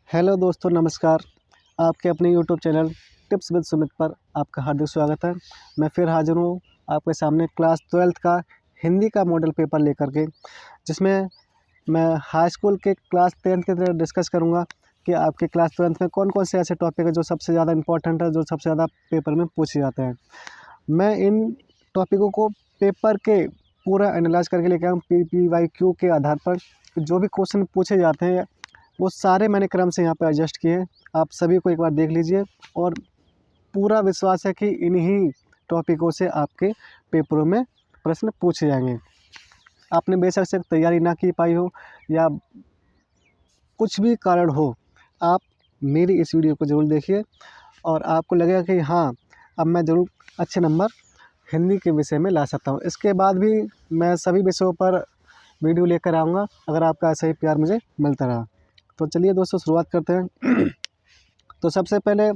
Hello दोस्तों, नमस्कार। आपके अपने YouTube channel tips with Sumit पर आपका हार्दिक स्वागत है। मैं फिर हाज़िर हूँ आपके सामने क्लास 12th का हिंदी का मॉडल पेपर लेकर के, जिसमें मैं हाई स्कूल के क्लास 10th की तरह डिस्कस करूँगा कि आपके क्लास 12th में कौन कौन से ऐसे टॉपिक है जो सबसे ज़्यादा इम्पोर्टेंट है, जो सबसे ज़्यादा पेपर में पूछे जाते हैं। मैं इन टॉपिकों को पेपर के पूरा एनालाइज करके लेके आया हूँ। PPYQ के आधार पर जो भी क्वेश्चन पूछे जाते हैं वो सारे मैंने क्रम से यहाँ पे एडजस्ट किए हैं। आप सभी को एक बार देख लीजिए और पूरा विश्वास है कि इन्हीं टॉपिकों से आपके पेपरों में प्रश्न पूछे जाएंगे। आपने बेशक से तैयारी ना की पाई हो या कुछ भी कारण हो, आप मेरी इस वीडियो को ज़रूर देखिए और आपको लगेगा कि हाँ, अब मैं ज़रूर अच्छे नंबर हिंदी के विषय में ला सकता हूँ। इसके बाद भी मैं सभी विषयों पर वीडियो लेकर आऊँगा अगर आपका ऐसा ही प्यार मुझे मिलता रहा। तो चलिए दोस्तों, शुरुआत करते हैं। तो सबसे पहले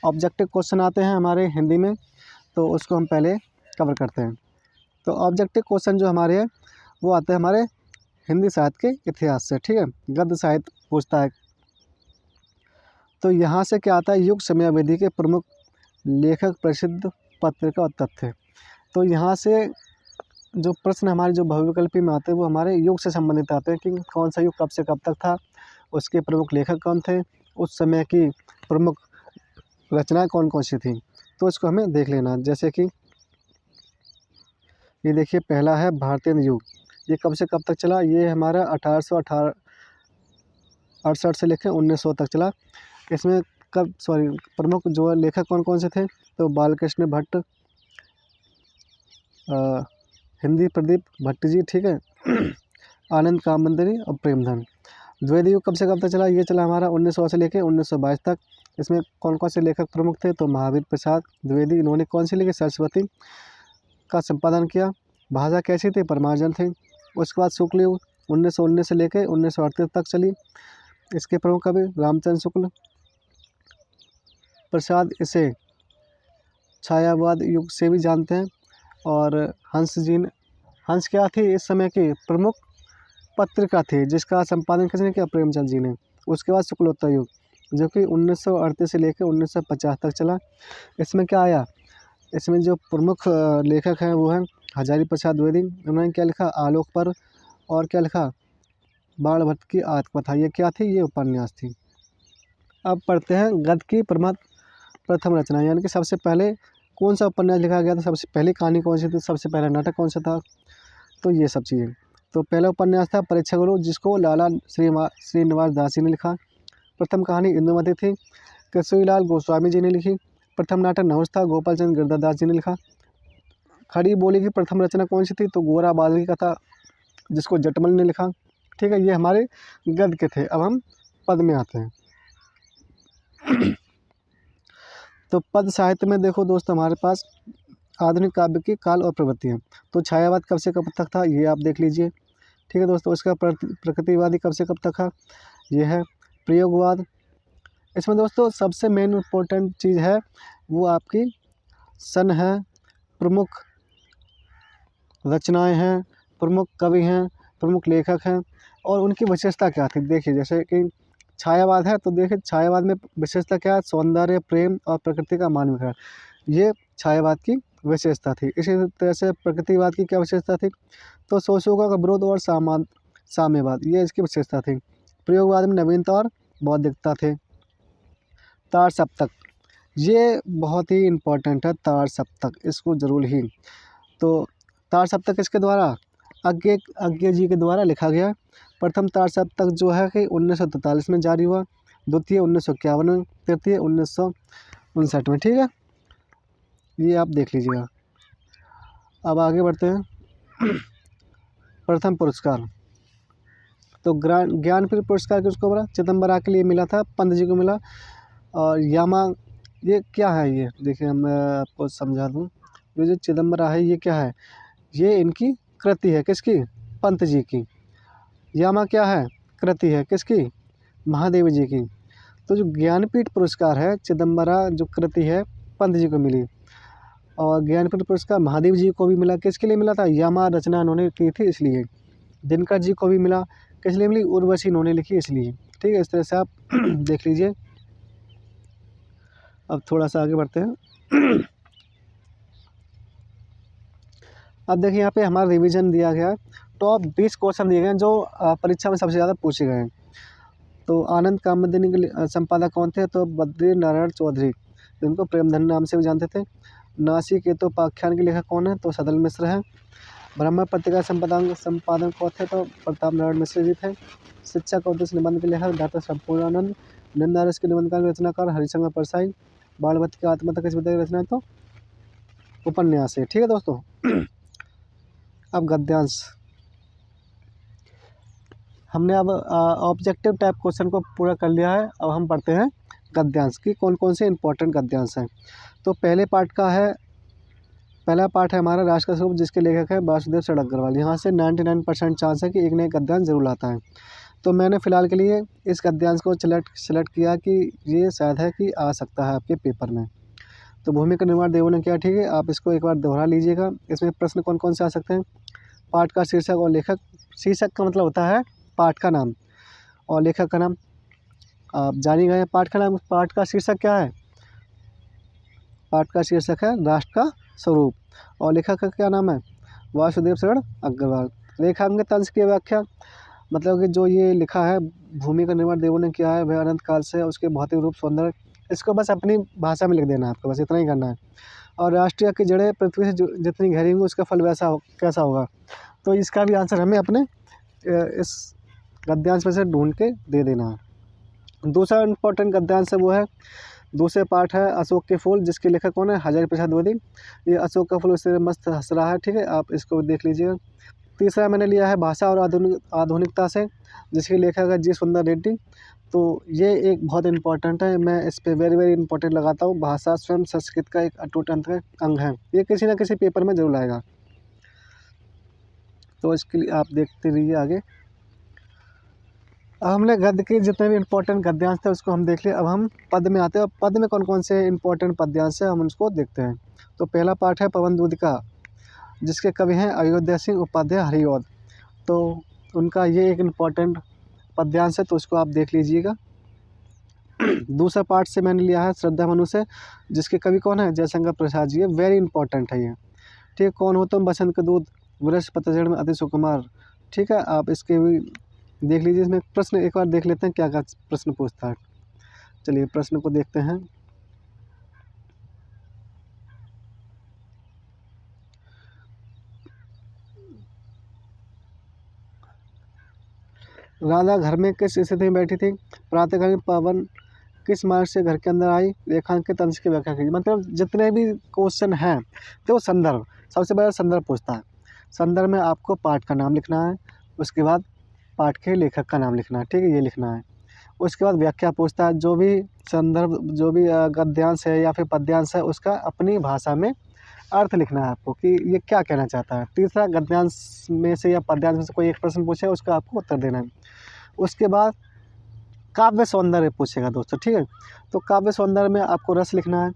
ऑब्जेक्टिव क्वेश्चन आते हैं हमारे हिंदी में, तो उसको हम पहले कवर करते हैं। तो ऑब्जेक्टिव क्वेश्चन जो हमारे हैं वो आते हैं हमारे हिंदी साहित्य के इतिहास से, ठीक है। गद्य साहित्य पूछता है। तो यहाँ से क्या आता है, युग समयावधि के प्रमुख लेखक, प्रसिद्ध पत्रिका और तथ्य। तो यहाँ से जो प्रश्न हमारे जो बहुविकल्पी में आते हैं वो हमारे युग से संबंधित आते हैं कि कौन सा युग कब से कब तक था, उसके प्रमुख लेखक कौन थे, उस समय की प्रमुख रचनाएं कौन कौन सी थी। तो इसको हमें देख लेना। जैसे कि ये देखिए, पहला है भारतीय युग। ये कब से कब तक चला, ये हमारा 1868 से लेकर 1900 तक चला। इसमें प्रमुख जो लेखक कौन कौन से थे, तो बालकृष्ण भट्ट, हिंदी प्रदीप भट्ट जी, ठीक है। आनंद कामंदरी और प्रेमधन। द्विवेदी युग कब से कब तक चला, ये चला हमारा 1900 से लेकर 1922 तक। इसमें कौन कौन से लेखक प्रमुख थे, तो महावीर प्रसाद द्विवेदी, इन्होंने कौन सी लिखी, सरस्वती का संपादन किया। भाषा कैसी थी, परमार्जन थी। उसके बाद शुक्ल युग 1919 से लेकर 1938 तक चली। इसके प्रमुख कवि रामचंद्र शुक्ल प्रसाद, इसे छायावाद युग से भी जानते हैं। और हंस क्या थी, इस समय की प्रमुख पत्रिका थी जिसका संपादन किसने किया, प्रेमचंद जी ने। उसके बाद शुक्लोत्तर युग जो कि 1938 से लेकर 1950 तक चला। इसमें क्या आया, इसमें जो प्रमुख लेखक हैं वो हैं हजारी प्रसाद द्विवेदी। उन्होंने क्या लिखा, आलोक पर, और क्या लिखा, बाणभट्ट की आत्मकथा। ये क्या थी, ये उपन्यास थी। अब पढ़ते हैं गद्य की प्रथम रचना, यानी कि सबसे पहले कौन सा उपन्यास लिखा गया था, सबसे पहली कहानी कौन सी थी, सबसे पहला नाटक कौन सा था। तो ये सब चीज़ें। तो पहला उपन्यास था परीक्षा गुरु, जिसको लाला श्रीनिवास दास जी ने लिखा। प्रथम कहानी इंदुमती थी, केशरीलाल गोस्वामी जी ने लिखी। प्रथम नाटक नहुष था, गोपाल चंद्र गिरधरदास जी ने लिखा। खड़ी बोली की प्रथम रचना कौन सी थी, तो गोरा बादल की कथा, जिसको जटमल ने लिखा, ठीक है। ये हमारे गद्य के थे। अब हम पद में आते हैं। तो पद साहित्य में देखो दोस्त, हमारे पास आधुनिक काव्य की काल और प्रवृत्ति है। तो छायावाद कब से कब तक था, ये आप देख लीजिए, ठीक है दोस्तों। इसका प्रकृतिवादी कब से कब तक था, ये है। प्रयोगवाद, इसमें दोस्तों सबसे मेन इम्पोर्टेंट चीज़ है वो आपकी सन है, प्रमुख रचनाएं हैं, प्रमुख कवि हैं, प्रमुख लेखक हैं और उनकी विशेषता क्या थी। देखिए, जैसे कि छायावाद है तो देखिए छायावाद में विशेषता क्या है, सौंदर्य, प्रेम और प्रकृति का मानवीकरण, ये छायावाद की विशेषता थी। इसी तरह से प्रकृतिवाद की क्या विशेषता थी, तो शोषकों का विरोध और साम्यवाद, ये इसकी विशेषता थी। प्रयोगवाद में नवीनता और बौद्धिकता थे। तार सप्तक, ये बहुत ही इम्पोर्टेंट है, तार सप्तक, इसको जरूर ही। तो तार सप्तक किसके द्वारा, अज्ञे जी के द्वारा लिखा गया। प्रथम तार सप्तक जो है कि 1943 में जारी हुआ, द्वितीय 1951 में, तृतीय 1959 में, ठीक है। ये आप देख लीजिएगा। अब आगे बढ़ते हैं। प्रथम पुरस्कार, तो ज्ञानपीठ पुरस्कार किसको मिला, चिदम्बरा के लिए मिला था, पंत जी को मिला। और यामा, ये क्या है, ये देखिए मैं आपको समझा दूँ। ये जो चिदम्बरा है ये क्या है, ये इनकी कृति है, किसकी, पंत जी की। यामा क्या है, कृति है, किसकी, महादेव जी की। तो जो ज्ञानपीठ पुरस्कार है, चिदम्बरा जो कृति है पंत जी को मिली, और ज्ञानपीठ पुरस्कार महादेव जी को भी मिला। किसके लिए मिला था, यामा रचना उन्होंने की थी इसलिए। दिनकर जी को भी मिला, किस लिए मिली, उर्वशी इन्होंने लिखी इसलिए। ठीक है, इस तरह से आप देख लीजिए। अब थोड़ा सा आगे बढ़ते हैं। अब देखिए यहाँ पे हमारा रिवीजन दिया गया है। टॉप 20 क्वेश्चन दिए गए हैं जो परीक्षा में सबसे ज़्यादा पूछे गए हैं। तो आनंद कामदिनी के संपादक कौन थे? तो बद्री नारायण चौधरी, जिनको प्रेमधन नाम से भी जानते थे। नासिकेतोपाख्यान के लेखक कौन है? तो सदल मिश्र हैं। ब्रह्म पत्रिका संपादक कौन थे? तो प्रताप नारायण मिश्र जी थे। शिक्षा का उद्देश्य निबंध के लेखक डॉक्टर संपूर्णानंद। निंदारस के निबंध का रचनाकार हरिशंकर परसाई। बालवती की आत्मकथा किस विधा की रचना है? तो उपन्यास है। ठीक है दोस्तों। अब गद्यांश, हमने अब ऑब्जेक्टिव टाइप क्वेश्चन को पूरा कर लिया है। अब हम पढ़ते हैं गद्यांश की कौन कौन से इंपॉर्टेंट गद्यांश हैं। तो पहला पार्ट है हमारा राष्ट्र का स्वरूप, जिसके लेखक है वासुदेव शरण अग्रवाल। यहाँ से 99% चांस है कि एक न एक गद्यांश जरूर आता है। तो मैंने फ़िलहाल के लिए इस गद्यांश को सेलेक्ट किया कि ये शायद है कि आ सकता है आपके पेपर में। तो भूमि का निर्माण देवों ने किया। ठीक है, आप इसको एक बार दोहरा लीजिएगा। इसमें प्रश्न कौन कौन से आ सकते हैं? पाठ का शीर्षक और लेखक। शीर्षक का मतलब होता है पाठ का नाम, और लेखक का नाम आप जान ही गए। पाठ का नाम, पाठ का शीर्षक क्या है? पाठ का शीर्षक है राष्ट्र का स्वरूप, और लेखक का क्या नाम है? वासुदेव शरण अग्रवाल। रेखांकित अंश की व्याख्या, मतलब कि जो ये लिखा है भूमि का निर्माण देवों ने किया है वह अनंत काल से, उसके भौतिक रूप सौंदर्य, इसको बस अपनी भाषा में लिख देना है आपको, बस इतना ही करना है। और राष्ट्रीय की जड़ें पृथ्वी से जितनी गहरी होंगी उसका फल कैसा होगा? तो इसका भी आंसर हमें अपने इस गद्यांश में से ढूंढ के दे देना है। दूसरा इम्पोर्टेंट गद्यांश है वो है, दूसरे पार्ट है अशोक के फूल, जिसके लेखक कौन है? हजारी प्रसाद द्विवेदी। ये अशोक का फूल उससे मस्त हंस रहा है। ठीक है, आप इसको देख लीजिएगा। तीसरा मैंने लिया है भाषा और आधुनिकता से, जिसके लेखक है जी सुंदर रेड्डी। तो ये एक बहुत इंपॉर्टेंट है, मैं इस पर वेरी वेरी इंपॉर्टेंट लगाता हूँ। भाषा स्वयं संस्कृत का एक अटूट अंग है, ये किसी न किसी पेपर में जरूर आएगा। तो इसके लिए आप देखते रहिए आगे। अब हमने गद्य के जितने भी इंपॉर्टेंट गद्यांश थे उसको हम देख लिए। अब हम पद में आते हैं। अब पद में कौन कौन से इंपॉर्टेंट पद्यांश है हम उसको देखते हैं। तो पहला पार्ट है पवन दूत का, जिसके कवि हैं अयोध्या सिंह उपाध्याय हरिऔध। तो उनका ये एक इम्पॉर्टेंट पद्यांश है, तो उसको आप देख लीजिएगा। दूसरा पार्ट से मैंने लिया है श्रद्धा मनु से, जिसके कवि कौन है? जयशंकर प्रसाद जी। ये वेरी इंपॉर्टेंट है ये। ठीक है, कौन हो तुम बसंत के दूत, वृक्ष पतझड़ में अति सुकुमार। ठीक है, आप इसके भी देख लीजिए। इसमें प्रश्न एक बार देख लेते हैं क्या क्या प्रश्न पूछता है। चलिए प्रश्न को देखते हैं। राधा घर में किस स्थिति में बैठी थी? प्रातःकालीन पवन किस मार्ग से घर के अंदर आई? रेखांकित अंश की व्याख्या कीजिए। मतलब जितने भी क्वेश्चन हैं तो संदर्भ, सबसे पहले संदर्भ पूछता है। संदर्भ में आपको पाठ का नाम लिखना है, उसके बाद पाठ के लेखक का नाम लिखना है। ठीक है, ये लिखना है। उसके बाद व्याख्या पूछता है, जो भी संदर्भ, जो भी गद्यांश है या फिर पद्यांश है उसका अपनी भाषा में अर्थ लिखना है आपको कि ये क्या कहना चाहता है। तीसरा, गद्यांश में से या पद्यांश में से कोई एक प्रश्न पूछेगा, उसका आपको उत्तर देना है। उसके बाद काव्य सौंदर्य पूछेगा दोस्तों। ठीक है, तो काव्य सौंदर्य में आपको रस लिखना है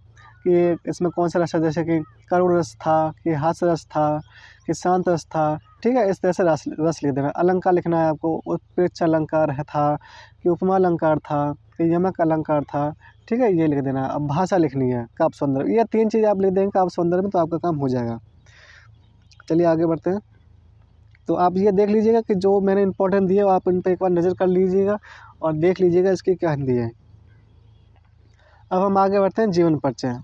कि इसमें कौन सा रस है, जैसे कि करुण रस था, कि हास्य रस था, कि शांत रस था। ठीक है, इस तरह से रस लिख देना है। अलंकार लिखना है आपको, उत्प्रेक्ष अलंकार है था, कि उपमा अलंकार था, कि यमक अलंकार था। ठीक है, ये लिख देना है। अब भाषा लिखनी है काव्य सौंदर्य, ये 3 चीज़ आप लिख देंगे काव्य सौंदर्य में, तो आपका काम हो जाएगा। चलिए आगे बढ़ते हैं। तो आप ये देख लीजिएगा कि जो मैंने इंपॉर्टेंट दिए आप इन पर एक बार नज़र कर लीजिएगा और देख लीजिएगा इसकी क्या हिंदी है। अब हम आगे बढ़ते हैं जीवन परिचय।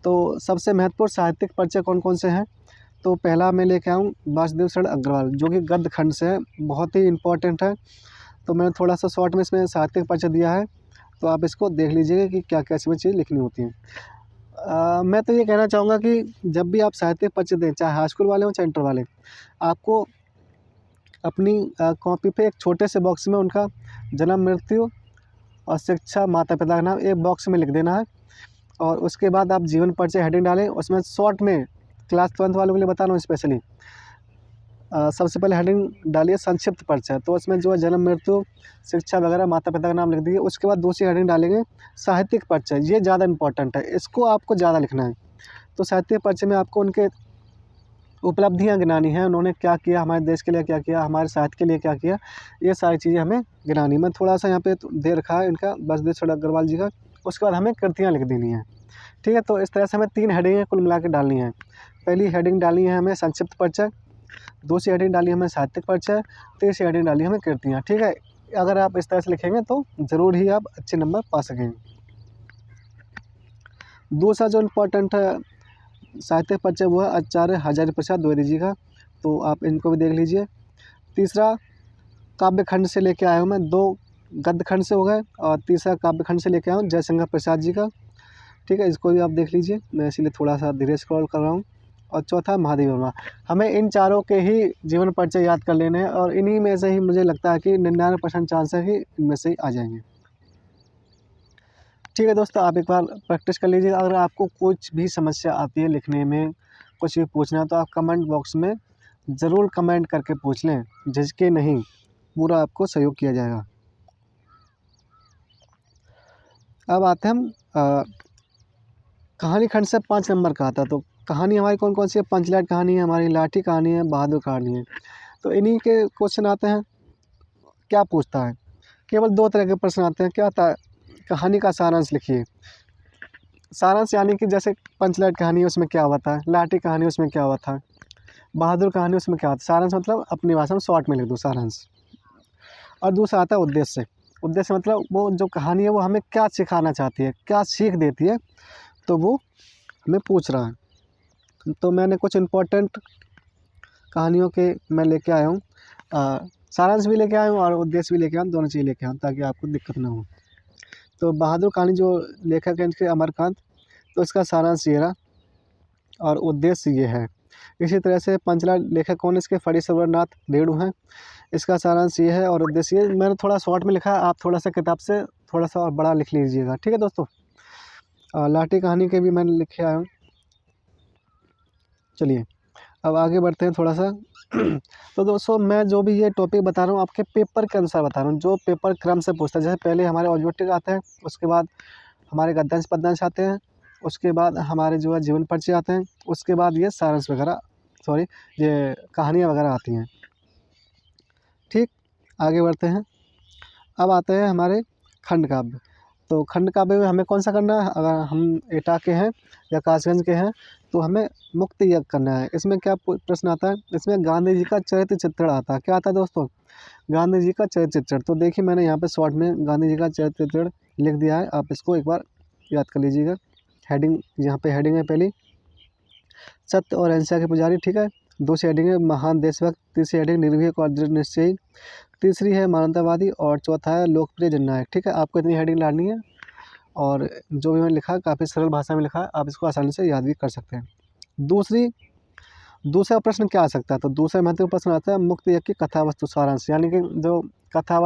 तो सबसे महत्वपूर्ण साहित्यिक परिचय कौन कौन से हैं? तो पहला मैं लेके आऊँ वासुदेव शरण अग्रवाल, जो कि गद्य खंड से है, बहुत ही इम्पोर्टेंट है। तो मैंने थोड़ा सा शॉर्ट में इसमें साहित्यिक परिचय दिया है, तो आप इसको देख लीजिएगा कि क्या क्या इसमें चीज़ लिखनी होती है। मैं तो ये कहना चाहूँगा कि जब भी आप साहित्यिक परिचय दें, चाहे हाई स्कूल वाले हों चाहे इंटर वाले, आपको अपनी कॉपी पे एक छोटे से बॉक्स में उनका जन्म, मृत्यु और शिक्षा, माता पिता का नाम एक बॉक्स में लिख देना है। और उसके बाद आप जीवन परिचय हेडिंग डालें, उसमें शॉर्ट में क्लास 12th वालों के लिए बता रहा हूँ स्पेशली। सबसे पहले हेडिंग डालिए संक्षिप्त परिचय, तो उसमें जो है जन्म, मृत्यु, शिक्षा वगैरह, माता पिता का नाम लिख दीजिए। उसके बाद दूसरी हेडिंग डालेंगे साहित्यिक परिचय, ये ज़्यादा इंपॉर्टेंट है, इसको आपको ज़्यादा लिखना है। तो साहित्यिक परिचय में आपको उनके उपलब्धियां गिनानी है, उन्होंने क्या किया, हमारे देश के लिए क्या किया, हमारे साहित्य के लिए क्या किया, ये सारी चीज़ें हमें गिनानी। मैं थोड़ा सा यहाँ पे दे रखा है इनका, बसदेव अग्रवाल जी का। उसके बाद हमें कृतियाँ लिख देनी है, ठीक है। तो इस तरह से हमें 3 हेडिंगें कुल मिला के डालनी है। पहली हेडिंग डालनी है हमें संक्षिप्त परिचय, दूसरी हेडिंग डाली हमें साहित्यिक परिचय, तीसरी हेडिंग डाली हमें कृतियाँ, ठीक है। अगर आप इस तरह से लिखेंगे तो ज़रूर ही आप अच्छे नंबर पा सकेंगे। दूसरा जो इम्पोर्टेंट है साहित्यिक परिचय वो है आचार्य हजारी प्रसाद द्विवेदी जी का, तो आप इनको भी देख लीजिए। तीसरा काव्य खंड से लेके आया हूँ मैं, 2 गद्य खंड से हो गए, और तीसरा काव्य खंड से लेके आया हूँ जयशंकर प्रसाद जी का, ठीक है। इसको भी आप देख लीजिए, मैं इसीलिए थोड़ा सा धीरे स्क्रॉल कर रहा हूँ। और चौथा महादेव वर्मा। हमें इन चारों के ही जीवन परिचय याद कर लेने हैं, और इन्हीं में से ही मुझे लगता है कि 99% चांस है कि इनमें से ही आ जाएंगे, ठीक है दोस्तों। आप एक बार प्रैक्टिस कर लीजिए। अगर आपको कुछ भी समस्या आती है लिखने में, कुछ भी पूछना है, तो आप कमेंट बॉक्स में ज़रूर कमेंट करके पूछ लें, झिझके नहीं, पूरा आपको सहयोग किया जाएगा। अब आते हैं हम कहानी खंड से 5 नंबर का आता है। तो कहानी हमारी कौन कौन सी है? पंचलाट कहानी है हमारी, लाठी कहानी है, बहादुर कहानी है। तो इन्हीं के क्वेश्चन आते हैं। क्या पूछता है? केवल 2 तरह के प्रश्न आते हैं। क्या आता है? कहानी का सारांश लिखिए। सारांश यानी कि जैसे पंचलाट कहानी है उसमें क्या हुआ था, लाठी कहानी उसमें क्या हुआ था, बहादुर कहानी उसमें क्या हुआ था। सारांश मतलब अपनी भाषा में शॉर्ट में लिख दो सारांश। और दूसरा आता है उद्देश्य। उद्देश्य मतलब वो जो कहानी है वो हमें क्या सिखाना चाहती है, क्या सीख देती है, तो वो हमें पूछ रहा है। तो मैंने कुछ इम्पोर्टेंट कहानियों के मैं लेके आया हूँ, सारांश भी लेके आया हूँ और उद्देश्य भी लेके आया हूँ, दोनों चीज़ लेके आया हूँ ताकि आपको दिक्कत ना हो। तो बहादुर कहानी जो लेखक है इनके अमरकांत, तो इसका सारांश ये रहा और उद्देश्य ये है। इसी तरह से पंचलाट लेखक कौन, इसके फणीश्वरनाथ रेणु हैं, इसका सारांश ये है और उद्देश्य ये। मैंने थोड़ा शॉर्ट में लिखा है, आप थोड़ा सा किताब से थोड़ा सा और बड़ा लिख लीजिएगा, ठीक है दोस्तों। लाठी कहानी के भी मैंने लिखे आया हूँ। चलिए अब आगे बढ़ते हैं थोड़ा सा। तो दोस्तों मैं जो भी ये टॉपिक बता रहा हूँ आपके पेपर के अनुसार बता रहा हूँ, जो पेपर क्रम से पूछता है। जैसे पहले हमारे ऑब्जेक्टिव आते हैं, उसके बाद हमारे गद्यांश पद्यांश आते हैं, उसके बाद हमारे जो है जीवन परिचय आते हैं, उसके बाद ये सारांश वगैरह, सॉरी, ये कहानियाँ वगैरह आती हैं, ठीक। आगे बढ़ते हैं। अब आते हैं हमारे खंड काव्य। तो खंड काव्य में हमें कौन सा करना है? अगर हम एटा के हैं या कासगंज के हैं तो हमें मुक्त यज्ञ करना है। इसमें क्या प्रश्न आता है? इसमें गांधी जी का चरित्र चित्रण आता है। क्या आता है दोस्तों? गांधी जी का चरित्र चित्रण। तो देखिए मैंने यहाँ पे शॉर्ट में गांधी जी का चरित्र चित्रण लिख दिया है, आप इसको एक बार याद कर लीजिएगा। हेडिंग, यहाँ पे हेडिंग है पहली सत्य और अहिंसा के पुजारी, ठीक है। दूसरी हेडिंग है महान देशभक्त, तीसरी हेडिंग निर्भीक और दृढ़ निश्चयी, तीसरी है मानवतावादी, और चौथा है लोकप्रिय जननायक, ठीक है। आपको इतनी हेडिंग डालनी है और जो भी मैंने लिखा है काफ़ी सरल भाषा में लिखा है, आप इसको आसानी से याद भी कर सकते हैं। दूसरा प्रश्न क्या आ सकता है? तो दूसरा महत्वपूर्ण प्रश्न आता है मुक्त यज्ञ की कथा वस्तु सारांश, यानी कि जो कथा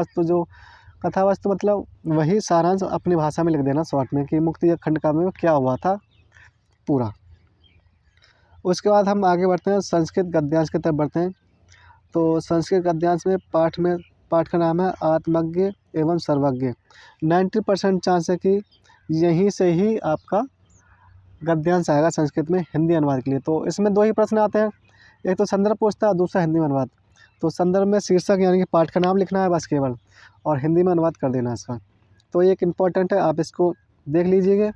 वस्तु मतलब वही सारांश अपनी भाषा में लिख देना शॉर्ट में कि मुक्त यज्ञ खंड काव्य में क्या हुआ था पूरा। उसके बाद हम आगे बढ़ते हैं, संस्कृत गद्यांश की तरफ बढ़ते हैं। तो संस्कृत गद्यांश में पाठ का नाम है आत्मज्ञ एवं सर्वज्ञ। 90% चांस है कि यहीं से ही आपका गद्यांश आएगा संस्कृत में हिंदी अनुवाद के लिए। तो इसमें 2 ही प्रश्न आते हैं, एक तो संदर्भ पूछता है, दूसरा हिंदी में अनुवाद। तो संदर्भ में शीर्षक यानी कि पाठ का नाम लिखना है बस केवल, और हिंदी में अनुवाद कर देना इसका। तो ये एक इम्पॉर्टेंट है, आप इसको देख लीजिएगा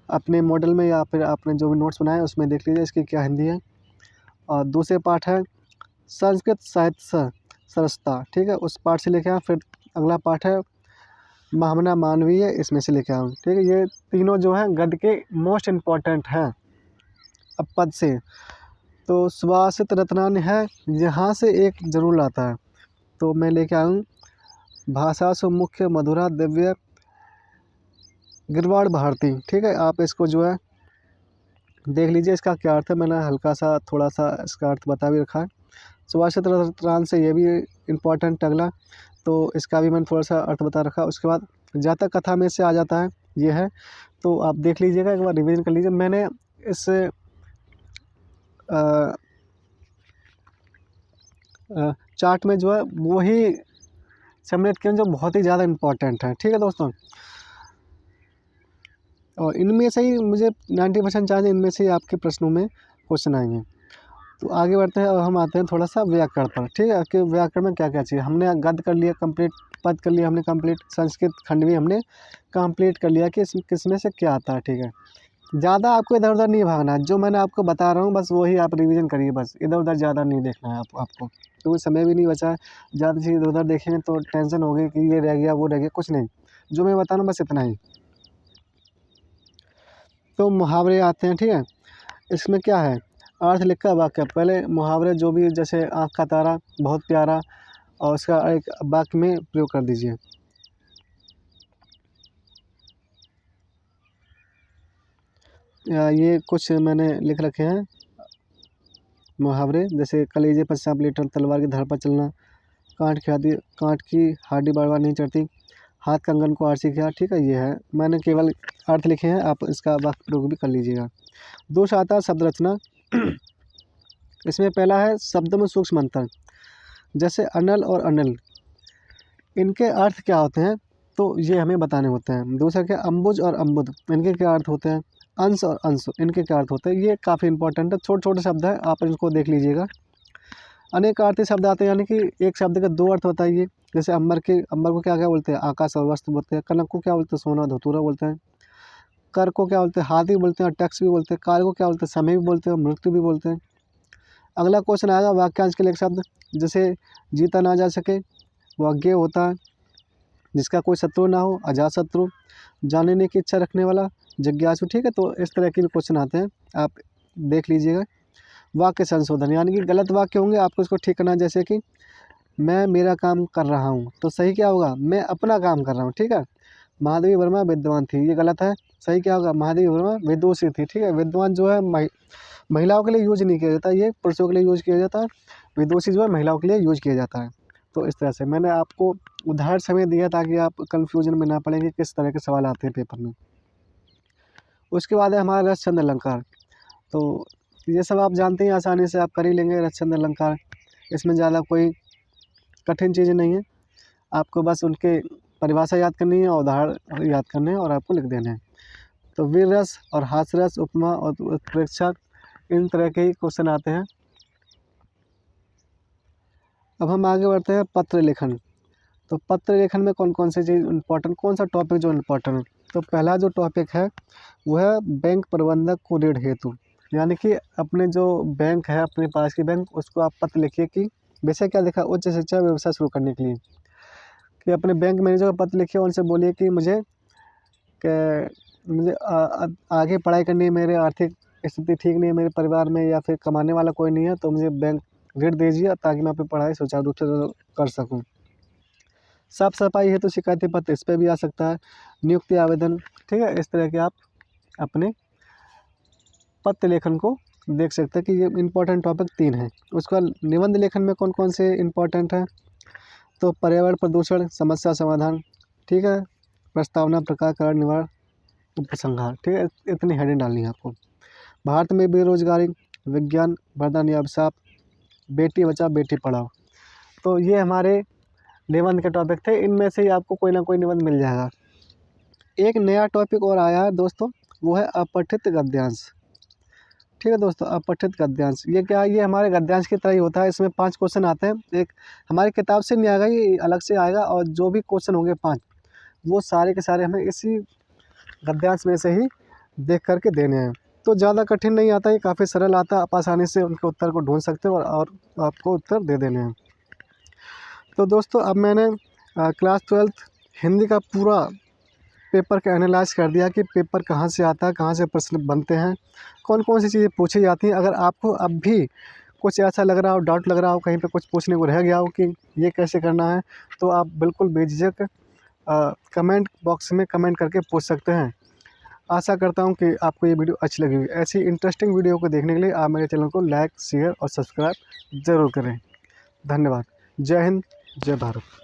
अपने मॉडल में या फिर आपने जो भी नोट्स बनाए उसमें देख लीजिए इसकी क्या हिंदी है। और दूसरे पाठ है संस्कृत साहित्य सरसता, ठीक है, उस पाठ से लेके आए। फिर अगला पाठ है महामना मानवीय, इसमें से लेके आऊँ, ठीक है। ये तीनों जो हैं गद्य के मोस्ट इम्पॉर्टेंट हैं। अब पद से तो सुभाषित रत्नान्य है, यहाँ से एक जरूर आता है। तो मैं लेके आऊँ भाषा सु मुख्य मधुरा दिव्य गिरवाड़ भारती, ठीक है। आप इसको जो है देख लीजिए इसका क्या अर्थ है, मैंने हल्का सा थोड़ा सा इसका अर्थ बता भी रखा है। सुभाषित रत्नान से ये भी इम्पोर्टेंट अगला, तो इसका भी मैंने थोड़ा सा अर्थ बता रखा। उसके बाद जातक कथा में से आ जाता है, ये है। तो आप देख लीजिएगा, एक बार रिवीजन कर लीजिए। मैंने इस चार्ट में जो है वो ही सम्मिलित किए जो बहुत ही ज़्यादा इम्पोर्टेंट है, ठीक है दोस्तों। और इनमें से ही मुझे 90% चांस इनमें से ही आपके प्रश्नों में क्वेश्चन आएंगे। तो आगे बढ़ते हैं और हम आते हैं थोड़ा सा व्याकरण पर। ठीक है, कि व्याकरण में क्या क्या चाहिए। हमने गद्य कर लिया कंप्लीट, पद कर लिया हमने कंप्लीट, संस्कृत खंड भी हमने कंप्लीट कर लिया कि किसमें से क्या आता है। ठीक है, ज़्यादा आपको इधर उधर नहीं भागना है, जो मैंने आपको बता रहा हूँ बस वही आप रिवीजन करिए, बस इधर उधर ज़्यादा नहीं देखना है आपको, क्योंकि समय भी नहीं बचा है। ज़्यादा चीज़ इधर उधर देखेंगे तो टेंशन होगी कि ये रह गया वो रह गया, कुछ नहीं, जो मैं बता रहा हूँ बस इतना ही। तो मुहावरे आते हैं। ठीक है, इसमें क्या है, अर्थ लिखा वाक्य, पहले मुहावरे जो भी, जैसे आँख का तारा, बहुत प्यारा, और उसका एक वाक्य में प्रयोग कर दीजिए। ये कुछ मैंने लिख रखे हैं मुहावरे, जैसे कलेजे पर सांप लेटा, तलवार की धार पर चलना, कांट की हाडी बार बार नहीं चढ़ती, हाथ कंगन को आरसी किया। ठीक है, ये है, मैंने केवल अर्थ लिखे हैं, आप इसका वाक्य प्रयोग भी कर लीजिएगा। दूसरा आता है शब्द रचना। इसमें पहला है शब्द में सूक्ष्म अंतर, जैसे अनल और अनिल, इनके अर्थ क्या होते हैं तो ये हमें बताने होते हैं। दूसरा क्या, अम्बुज और अम्बुद, इनके क्या अर्थ होते हैं। अंश और अंश, इनके क्या अर्थ होते हैं। ये काफ़ी इंपॉर्टेंट है, छोटे छोटे शब्द है, आप इनको देख लीजिएगा। अनेक अर्थी शब्द आते हैं, यानी कि एक शब्द का दो अर्थ होता है। ये जैसे अंबर को क्या क्या बोलते हैं, आकाश और वस्त्र बोलते हैं। कनक को क्या बोलते हैं, सोना धतूरा बोलते हैं। कर को क्या बोलते हैं, हाथ भी बोलते हैं, और टैक्स भी बोलते हैं। काल को क्या बोलते हैं, समय भी बोलते हैं, और मृत्यु भी बोलते हैं। अगला क्वेश्चन आएगा वाक्यांश के लिए एक शब्द, जैसे जीता ना जा सके, वो अज्ञेय होता है। जिसका कोई शत्रु ना हो, अजात शत्रु। जानने की इच्छा रखने वाला, जिज्ञासु। ठीक है, तो इस तरह के भी क्वेश्चन आते हैं, आप देख लीजिएगा। वाक्य संशोधन, यानी कि गलत वाक्य होंगे, आपको इसको ठीक करना है। जैसे कि मैं मेरा काम कर रहा हूँ, तो सही क्या होगा, मैं अपना काम कर रहा हूँ। ठीक है, महादेवी वर्मा विद्वान थी, ये गलत है। सही क्या होगा, महादेवी वर्मा विदुषी थी। ठीक है, विद्वान जो है महिलाओं के लिए यूज नहीं किया जाता, ये पुरुषों के लिए यूज किया जाता है। विदुषी जो है महिलाओं के लिए यूज किया जाता है। तो इस तरह से मैंने आपको उदाहरण समय दिया ताकि आप कंफ्यूजन में ना पड़ें कि किस तरह के सवाल आते हैं पेपर में। उसके बाद है हमारा रस छंद अलंकार। तो ये सब आप जानते हैं, आसानी से आप कर ही लेंगे रस छंद अलंकार। इसमें ज़्यादा कोई कठिन चीज़ें नहीं है, आपको बस उनके परिभाषा याद करनी है और उदाहरण याद करने हैं और आपको लिख देने हैं। तो वीर रस और हास्य रस, उपमा और उत्प्रेक्षा, इन तरह के ही क्वेश्चन आते हैं। अब हम आगे बढ़ते हैं पत्र लेखन। तो पत्र लेखन में कौन कौन सी चीज़ इंपॉर्टेंट, कौन सा टॉपिक जो इम्पोर्टेंट है। तो पहला जो टॉपिक है वो है बैंक प्रबंधक को ऋण हेतु, यानी कि अपने जो बैंक है, अपने पास की बैंक, उसको आप पत्र लिखिए कि विषय क्या लिखा, उच्च शिक्षा व्यवसाय शुरू करने के लिए, कि अपने बैंक मैनेजर को पत्र लिखिए, उनसे बोलिए कि मुझे आगे पढ़ाई करनी है, मेरे आर्थिक स्थिति ठीक नहीं है मेरे परिवार में, या फिर कमाने वाला कोई नहीं है, तो मुझे बैंक ऋण दीजिए ताकि मैं अपनी पढ़ाई सुचारू रूप से कर सकूं। साफ सफाई है तो शिकायती पत्र, इस पर भी आ सकता है। नियुक्ति आवेदन, ठीक है, इस तरह के आप अपने पत्र लेखन को देख सकते हैं कि ये इम्पोर्टेंट टॉपिक 3 है। उसका निबंध लेखन में कौन कौन से इम्पोर्टेंट है, तो पर्यावरण प्रदूषण, समस्या समाधान, ठीक है, प्रस्तावना, प्रकार, कारण निवारण, उपसंहार। ठीक है, इतनी हेडिंग डालनी है आपको। भारत में बेरोजगारी, विज्ञान, वरदान या अभिशाप, बेटी बचाओ बेटी पढ़ाओ। तो ये हमारे निबंध के टॉपिक थे, इनमें से ही आपको कोई ना कोई निबंध मिल जाएगा। एक नया टॉपिक और आया है दोस्तों, वो है अपठित गद्यांश। ठीक है दोस्तों, अपठित गद्यांश ये क्या है, ये हमारे गद्यांश की तरह ही होता है। इसमें 5 क्वेश्चन आते हैं, एक हमारी किताब से नहीं आएगा, ये अलग से आएगा, और जो भी क्वेश्चन होंगे 5, वो सारे के सारे हमें इसी गद्यांश में से ही देख करके देने हैं। तो ज़्यादा कठिन नहीं आता, ये काफ़ी सरल आता है, आप आसानी से उनके उत्तर को ढूंढ सकते हो और आपको उत्तर दे देने हैं। तो दोस्तों अब मैंने क्लास 12th हिंदी का पूरा पेपर का एनालाइज कर दिया कि पेपर कहाँ से आता है, कहाँ से प्रश्न बनते हैं, कौन कौन सी चीज़ें पूछी जाती हैं। अगर आपको अब भी कुछ ऐसा लग रहा हो, डाउट लग रहा हो, कहीं पे कुछ पूछने को रह गया हो कि ये कैसे करना है, तो आप बिल्कुल बेझिझक कमेंट बॉक्स में कमेंट करके पूछ सकते हैं। आशा करता हूँ कि आपको ये वीडियो अच्छी लगी होगी। ऐसी इंटरेस्टिंग वीडियो को देखने के लिए आप मेरे चैनल को लाइक, शेयर और सब्सक्राइब ज़रूर करें। धन्यवाद। जय हिंद, जय भारत।